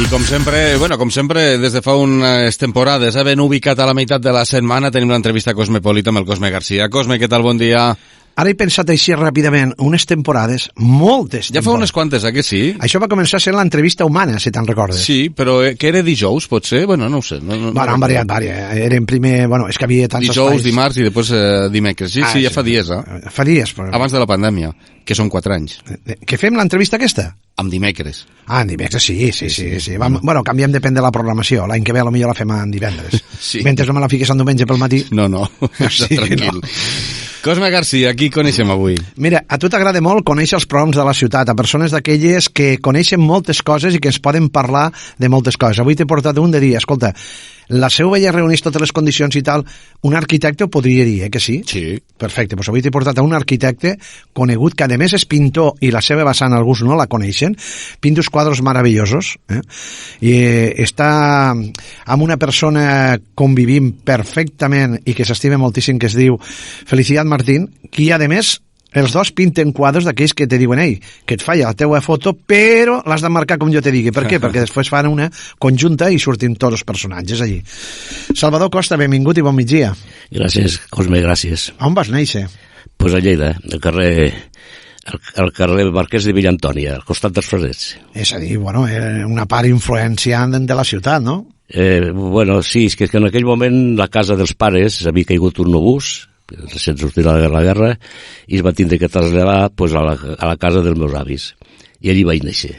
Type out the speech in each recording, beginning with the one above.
com sempre, des de fa unes temporades, ben ubicat a la meitat de la setmana, tenim l'entrevista Cosmopolita amb el Cosme Garcia. Cosme, què tal? Bon dia. Ara he pensat així ràpidament, unes temporades, moltes temporades. Ja fa unes quantes, que sí? Això va començar sent l'entrevista humana, si te'n recordes. Sí, però que era dijous, potser? Bueno, no ho sé. Han variat. Eren primer... Bueno, és que havia tants dijous, espais. dimarts i després dimecres. Sí, ja fa dies, Fa dies. Però... Abans de la pandèmia, que són 4 anys. Què fem l'entrevista aquesta? Amb dimecres. En dimecres, sí. Bueno, canviem, depèn de la programació. L'any que ve potser la fem en divendres. Sí. Mentre no me la fiques en diumenge pel matí. No, sí, tranquil. No. Cosme Garcia, qui coneixem avui? Mira, a tu t'agrada molt conèixer els prohoms de la ciutat, a persones d'aquelles que coneixen moltes coses i que ens poden parlar de moltes coses. Avui t'he portat un de dir, escolta, la seu veia reuneix totes les condicions i tal, un arquitecte ho podria dir, que sí? Sí. Perfecte, doncs avui t'he portat a un arquitecte conegut, que a més és pintor i la seva vessant alguns no la coneixen, pinta uns quadres meravellosos, i està amb una persona convivint perfectament i que s'estima moltíssim, que es diu Felicitat Martín, qui a més els dos pinten quadres d'aquells que te diuen que et falla la teua foto, però l'has de marcar com jo te digui. Per què? Perquè després fan una conjunta i surtin tots els personatges allí. Salvador Costa, benvingut i bon migdia. Gràcies, Cosme, gràcies. On vas néixer? Pues a Lleida, al carrer Marquès de Villantònia, al costat dels Ferrets. És a dir, bueno, una part influenciant de la ciutat, no? Bueno, sí, és que en aquell moment la casa dels pares havia caigut un obús, recent sortir de la guerra, i es va tindre que traslladar pues, a la casa dels meus avis. I allí vaig néixer.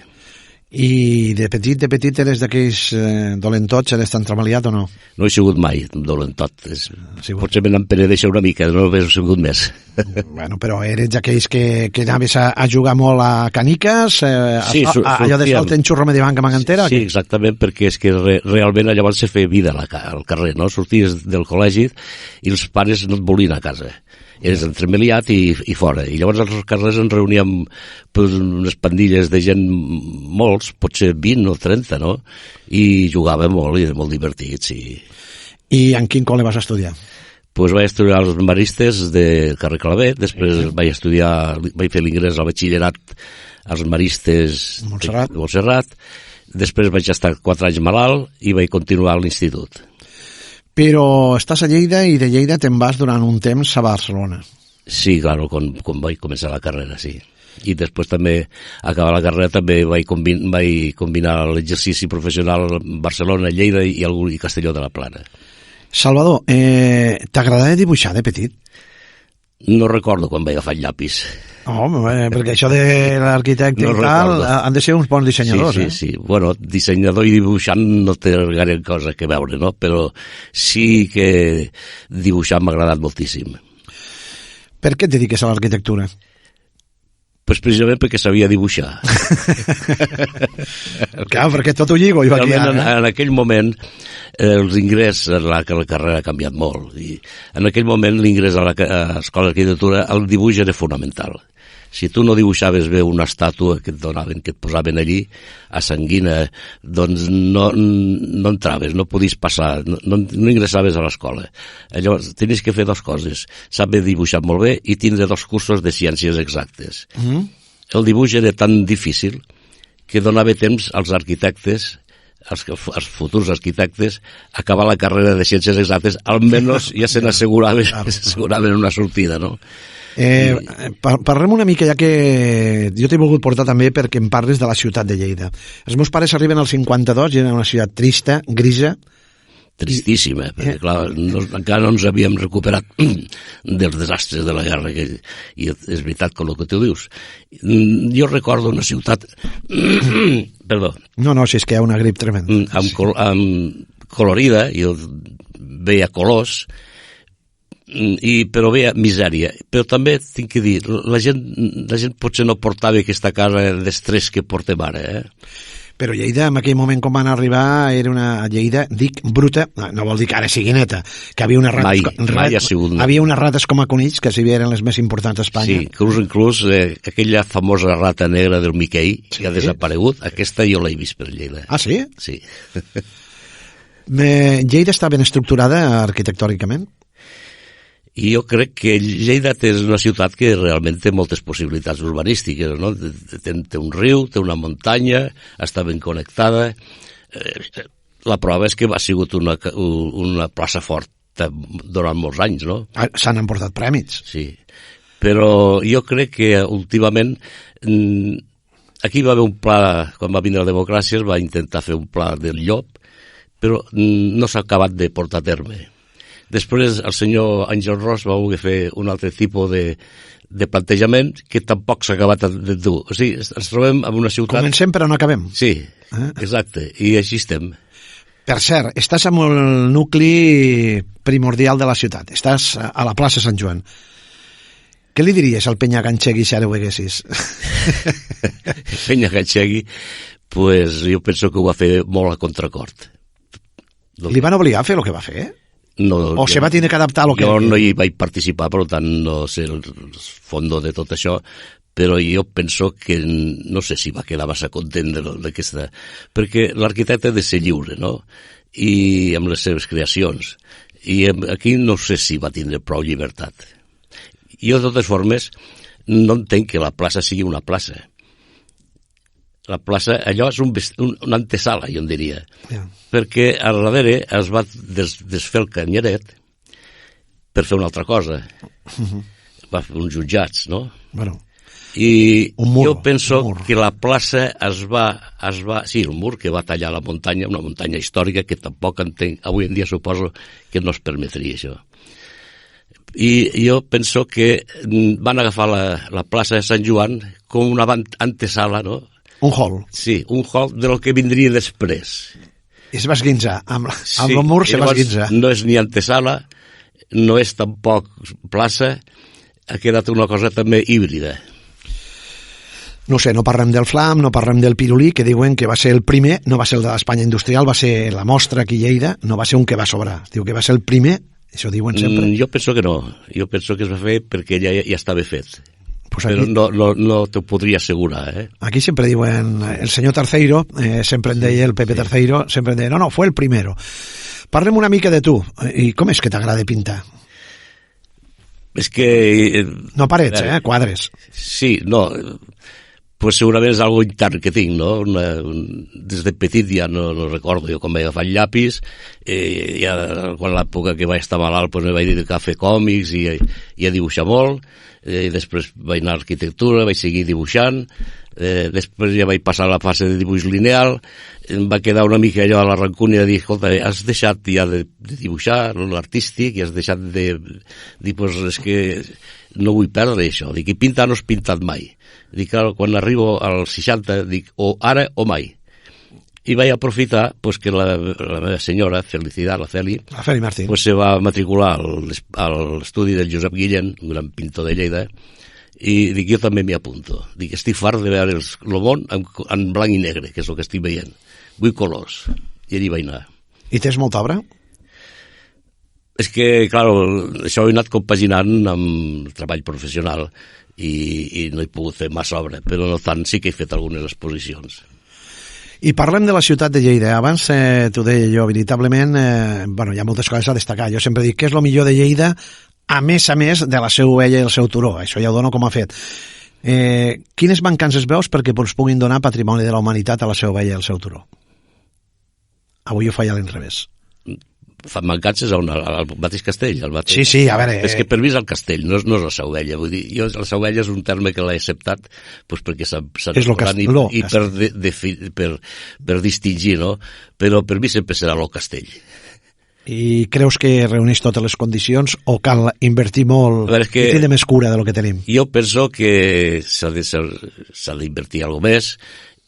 I de petit eres d'aquells dolentots, eres tan treballat o no? No he sigut mai dolentot. Potser me n'empenedeixo una mica, no he sigut més. Bueno, però eres d'aquells que anaves a jugar molt a caniques, sí, allò de salta en xurro mediabanca magantera? Sí, exactament, perquè és que realment llavors se feia vida al carrer, no? Sorties del col·legi i els pares no et volien a casa. Eres entremeliat i fora. I llavors als carrers ens reuníem pues, unes pandilles de gent, molts, potser 20 o 30, no? I jugàvem molt i era molt divertit, sí. I en quin col·le vas estudiar? Pues vaig estudiar als Maristes de carrer Clavet, després vaig fer l'ingrés al batxillerat als Maristes de Montserrat, després vaig estar 4 anys malalt i vaig continuar a l'institut. Però estàs a Lleida i de Lleida te'n vas durant un temps a Barcelona. Sí, claro, quan vaig començar la carrera, sí. I després també, acabar la carrera, també vaig combinar l'exercici professional a Barcelona, Lleida i Castelló de la Plana. Salvador, t'agradava dibuixar de petit? No recordo quan vaig agafar el llapis. Perquè això de l'arquitecte i tal han de ser uns bons dissenyadors. Sí. Bueno, dissenyador i dibuixant no té gaire cosa que veure, no? Però sí que dibuixar m'ha agradat moltíssim. Per què et dediques a l'arquitectura? Pues precisament perquè sabia dibuixar. Clar, perquè tot ho lligo. En aquell moment els ingrés a la carrera ha canviat molt. I en aquell moment l'ingrés a l'escola d'arquitectura, el dibuix era fonamental. Si tu no dibuixaves bé una estàtua que et posaven allí, a Sanguina, doncs no entraves, no podies passar, no ingressaves a l'escola. Llavors, tenies que fer 2 coses, saber dibuixar molt bé i tindre 2 cursos de ciències exactes. El dibuix era tan difícil que donava temps als arquitectes, als futurs arquitectes, acabar la carrera de ciències exactes, almenys ja se n'asseguraven una sortida, no? Parlem una mica, ja que jo t'he volgut portar també perquè em parles de la ciutat de Lleida. Els meus pares arriben al 52 i era una ciutat trista, grisa. Tristíssima, perquè clar, encara no ens havíem recuperat dels desastres de la guerra, i és veritat com el que tu dius. Jo recordo una ciutat... Perdó. No, si és que hi ha una grip tremenda. Amb colorida, jo veia colors, però veia misèria. Però també tinc que dir, la gent potser no portava aquesta cara d'estrès que portem ara, Però Lleida, en aquell moment quan van arribar, era una Lleida, dic, bruta, no vol dir que ara sigui neta, que havia unes rates, mai ha sigut neta. Havia unes rates com a conills, que si bé eren les més importants d'Espanya. Sí, inclús aquella famosa rata negra del Miquel, que ha desaparegut, aquesta jo l'he vist per Lleida. Ah, sí? Sí. Lleida està ben estructurada arquitectònicament? I jo crec que Lleida és una ciutat que realment té moltes possibilitats urbanístiques, no? Té un riu, té una muntanya, està ben connectada, La prova és que ha sigut una plaça forta durant molts anys, no? S'han emportat prèmits. Sí, però jo crec que últimament aquí va haver un pla, quan va vindre la democràcia es va intentar fer un pla del llop, però no s'ha acabat de portar a terme. Després el senyor Àngel Ros va voler fer un altre tipus de plantejament que tampoc s'ha acabat de dur. O sigui, ens trobem en una ciutat... Comencem però no acabem. Sí, exacte, i així estem. Per cert, estàs en el nucli primordial de la ciutat, estàs a la plaça Sant Joan. Què li diries al Penya Ganchegui si ara ho haguessis? Penya Ganchegui, pues, jo penso que ho va fer molt a contracort. Li van obligar a fer el que va fer? No, o se va tenir que adaptar a lo que... Jo no hi vaig participar, per tant no sé el fons de tot això, però jo penso que no sé si va quedar massa content d'aquesta... Perquè l'arquitecte ha de ser lliure, no? I amb les seves creacions. I aquí no sé si va tindre prou llibertat. Jo, de totes formes, no entenc que la plaça sigui una plaça. La plaça, allò és una antesala, jo en diria. Yeah. Perquè a darrere es va desfer el canyeret per fer una altra cosa. Va fer uns jutjats, no? Bueno, i jo penso que la plaça es va... Sí, el mur que va tallar la muntanya, una muntanya històrica que tampoc entenc. Avui en dia suposo que no es permetria això. I jo penso que van agafar la plaça de Sant Joan com una antesala, no? Un hall. Sí, un hall de lo que vindria després. I es va esguinçar. Amb el mur se va esguinçar. No és ni antesala, no és tampoc plaça, ha quedat una cosa també híbrida. No sé, no parlem del Flam, no parlem del Pirulí, que diuen que va ser el primer, no va ser el de l'Espanya Industrial, va ser la mostra aquí a Lleida, no va ser un que va sobrar. Diu que va ser el primer, això diuen sempre. Jo penso que no, jo penso que es va fer perquè ja estava fet. Pues aquí, però no t'ho podria assegurar. Aquí sempre diuen, el senyor Terceiro, sempre en deia, el Pepe Terceiro, sempre en deia, no, fue el primero. Parlem una mica de tu, i com és que t'agrada pintar? És que... No parets, quadres. Sí, no... Pues segurament és algo intern que tinc, no? Des de petit ja no recordo, jo quan vaig agafar el llapis, ja quan l'època que vaig estar malalt pues me vaig dedicar a fer còmics i a dibuixar molt, i després vaig anar a arquitectura, vaig seguir dibuixant, després ja vaig passar a la fase de dibuix lineal, em va quedar una mica allò a la rancúnia de dir, escolta, has deixat ja de dibuixar l'artístic i has deixat de dir, pues és que no vull perdre això, dic, i pintar no has pintat mai. Dic, quan arribo als 60, dic, o ara o mai. I vaig aprofitar pues, que la meva senyora, Felicidad, la Feli Martín, pues, se va matricular a l'estudi del Josep Guillén, un gran pintor de Lleida, i dic, jo també m'hi apunto. Dic, estic fart de veure el món en blanc i negre, que és el que estic veient. Vull colors. I allí vaig anar. I tens molta obra? És que, clar, això ho he anat compaginant amb el treball professional i no he pogut fer massa obra, però no tant, sí que he fet algunes exposicions. I parlem de la ciutat de Lleida. Abans t'ho deia jo, veritablement, hi ha moltes coses a destacar. Jo sempre dic que és el millor de Lleida, a més de la seu vella i el seu turó. Això ja ho dono com a fet. Quines mancances veus perquè ens puguin donar patrimoni de la humanitat a la seu vella i el seu turó? Avui ho faig a l'inrevés. Fan mancances al mateix castell. Sí, a veure... És que per mi és el castell, no és la Seu Vella. Vull dir, jo la Seu Vella és un terme que l'he acceptat pues, perquè s'ha i per distingir, no? Però per mi sempre serà el castell. I creus que reuneix totes les condicions o cal invertir molt i tenir més cura de lo que tenim? Jo penso que s'ha d'invertir alguna cosa més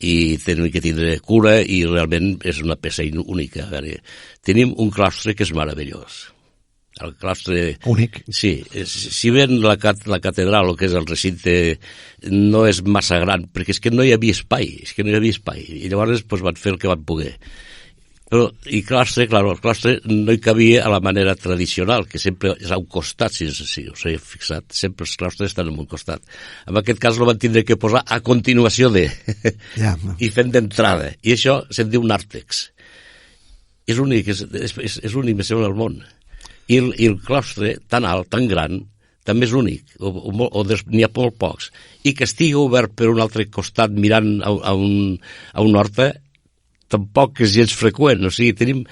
i tenim que tindre cura i realment és una peça única. A veure, tenim un claustre que és meravellós. El claustre... Únic. Sí, si bé la catedral, el que és el recinte, no és massa gran, perquè és que no hi havia espai, i llavors pues, van fer el que van poder. Però, i claustre, clar, el claustre no hi cabia a la manera tradicional, que sempre és a un costat, si us he fixat, sempre els claustres estan en un costat. En aquest cas el van tindre que posar a continuació de, i fent d'entrada, i això se'n diu nàrtex. És únic, és únic, me sembla, al món. I el claustre, tan alt, tan gran, també és únic, o n'hi ha molt pocs. I que estigui obert per un altre costat mirant a un horta, tampoc és gens freqüent, o sigui, tenim...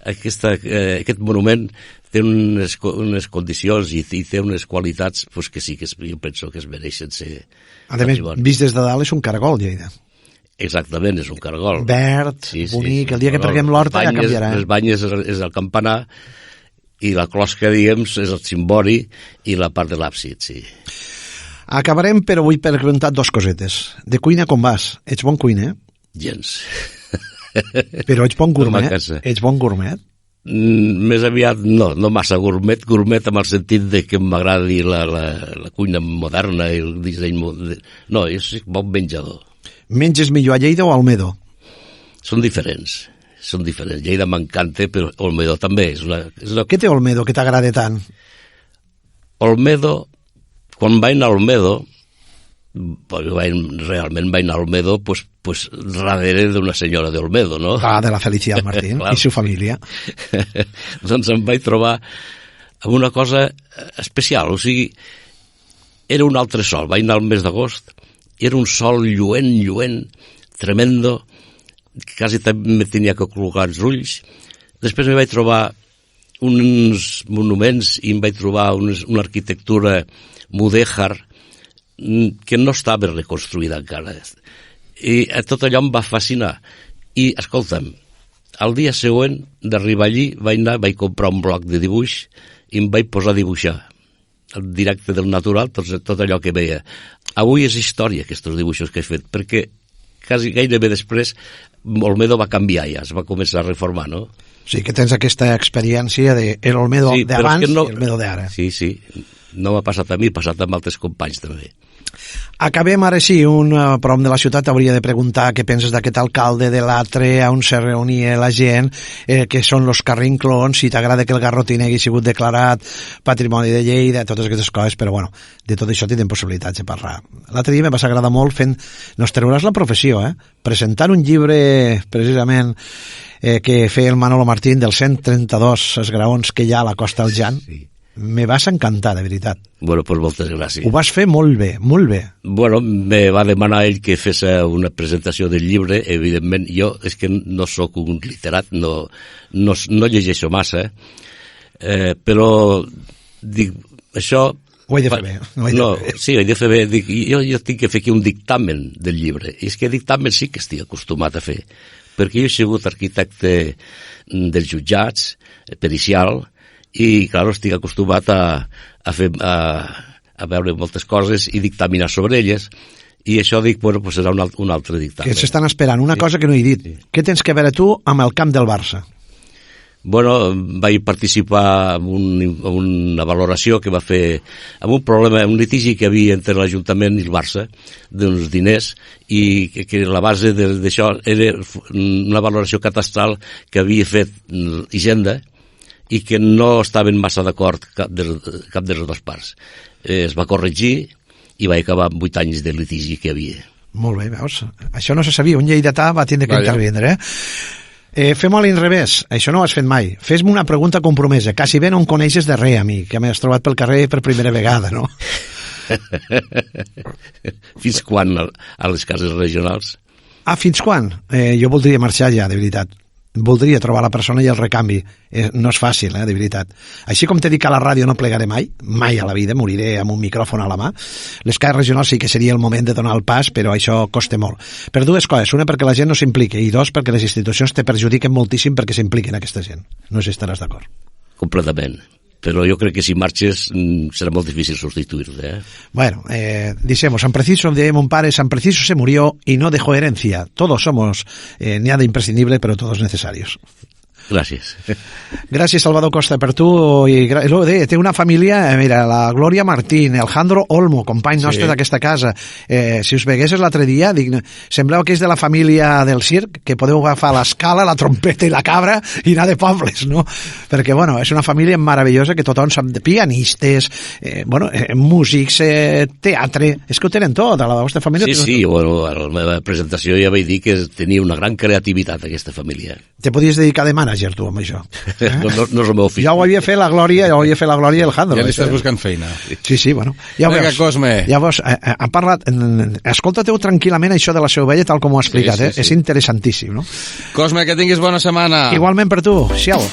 Aquest monument té unes condicions i té unes qualitats pues, que sí que jo penso que es mereixen ser... A més, vist des de dalt és un caragol, Lleida. Exactament, és un caragol. Verd, sí, bonic, el dia que perguem l'horta ja canviarà. Les banyes és el campanar i la closca, diguem, és el cimbori i la part de l'àbsid, sí. Acabarem, però vull preguntar dos cosetes. De cuina com vas? Ets bon cuiner? Gens. Però ets bon gourmet? Ets bon gourmet? Més aviat no massa gourmet amb el sentit de que m'agradi la cuina moderna i el disseny no, jo soc bon menjador. Menges millor a Lleida o a Olmedo? Són diferents. Lleida m'encanta, però Olmedo també Què té Olmedo que t'agrada tant? Olmedo, quan vaig a Olmedo, realment vaig a Olmedo pues darrere d'una senyora d'Olmedo, no? De la Felicitat Martín i su família. Doncs em vaig trobar amb una cosa especial, o sigui, era un altre sol, vaig anar al mes d'agost, era un sol lluent, tremendo, quasi també me tenia que col·locar els ulls. Després me vaig trobar uns monuments i em vaig trobar una arquitectura mudèjar que no estava reconstruïda encara. I tot allò em va fascinar. I, escolta'm, el dia següent d'arribar allí vaig comprar un bloc de dibuix i em vaig posar a dibuixar el directe del natural, tot allò que veia. Avui és història, aquests dibuixos que he fet, perquè gairebé després Olmedo va canviar ja, es va començar a reformar, no? Sí, que tens aquesta experiència de l'Olmedo d'abans i l'Olmedo d'ara. Sí, no m'ha passat a mi, ha passat amb altres companys també. Acabem ara sí, un prom de la ciutat hauria de preguntar què penses d'aquest alcalde, de l'altre, on se reunia la gent, que són los carrinclons, si t'agrada que el Garrotín hagi sigut declarat Patrimoni de Lleida, totes aquestes coses, però bueno, de tot això tindrem possibilitats de parlar. L'altre dia me vas agradar molt fent, nos treuràs la professió, presentant un llibre precisament que feia el Manolo Martín dels 132 esgraons que hi ha a la Costa del Jan. Sí. Me vas encantar, de veritat. Bueno, pues moltes gràcies. Ho vas fer molt bé, molt bé. Bueno, me va demanar ell que fes una presentació del llibre, evidentment, jo és que no sóc un literat, no llegeixo massa, però dic, això... Ho he de fer bé. Sí, ho he de fer bé. Dic, jo tinc que fer aquí un dictamen del llibre. I és que dictamen sí que estic acostumat a fer, perquè jo he sigut arquitecte dels jutjats, pericial, i, clar, estic acostumat a veure moltes coses i dictaminar sobre elles, i això dic, bueno, pues serà un altre dictamen. Que s'estan esperant, una cosa que no he dit. Sí. Què tens que veure tu amb el camp del Barça? Bueno, vaig participar en una valoració que va fer amb un problema, un litigi que hi havia entre l'Ajuntament i el Barça d'uns diners, i que la base d'això era una valoració catastral que havia fet Hisenda i que no estaven massa d'acord cap de les dues parts. Es va corregir i va acabar amb 8 anys de litigi que hi havia. Molt bé, veus? Això no se sabia. Un lleidatà va tindre que intervindre, fem-ho a l'inrevés. Això no ho has fet mai. Fes-me una pregunta compromesa. Quasi bé no em coneixes de res, a mi, que m'has trobat pel carrer per primera vegada, no? Fins quan a les cases regionals? Fins quan? Jo voldria marxar ja, de veritat. Voldria trobar la persona i el recanvi. No és fàcil, de veritat. Així com t'he dit que a la ràdio no plegaré mai a la vida, moriré amb un micròfon a la mà. Les cases regionals sí que seria el moment de donar el pas, però això costa molt. Per dues coses. Una, perquè la gent no s'impliqui, i dos, perquè les institucions te perjudiquen moltíssim perquè s'impliquen aquesta gent. No sé si estaràs d'acord. Completament. Però jo crec que si marxes serà molt difícil sustituir-te. Bueno, dicemos, San Preciso, de mon pare, San Preciso se murió y no dejó herencia. Todos somos, nada imprescindible, pero todos necesarios. Gràcies. Gràcies, Salvador Costa, per tu. I té una família, mira, la Glòria Martín, el Jandro Olmo, company nostre d'aquesta casa. Si us veguessis l'altre dia, sembleu que és de la família del circ, que podeu agafar l'escala, la trompeta i la cabra i anar de pobles, no? Perquè, bueno, és una família meravellosa que tothom sap de pianistes, músics, teatre, és que ho tenen tot, a la vostra família. Sí, bueno, a la meva presentació ja vaig dir que tenia una gran creativitat aquesta família. te podies dedicar de mànager, tu, amb això. No és el meu ofici. Ja ho havia fet la Glòria, i el Jandro. Ja li estàs buscant feina. Sí, bueno. Ja Vinga, Cosme. Ja veus, ha parlat... Escolta-teu tranquil·lament això de la seva ovella, tal com ho ha explicat, sí. És interessantíssim, no? Cosme, que tinguis bona setmana. Igualment per tu. Siau.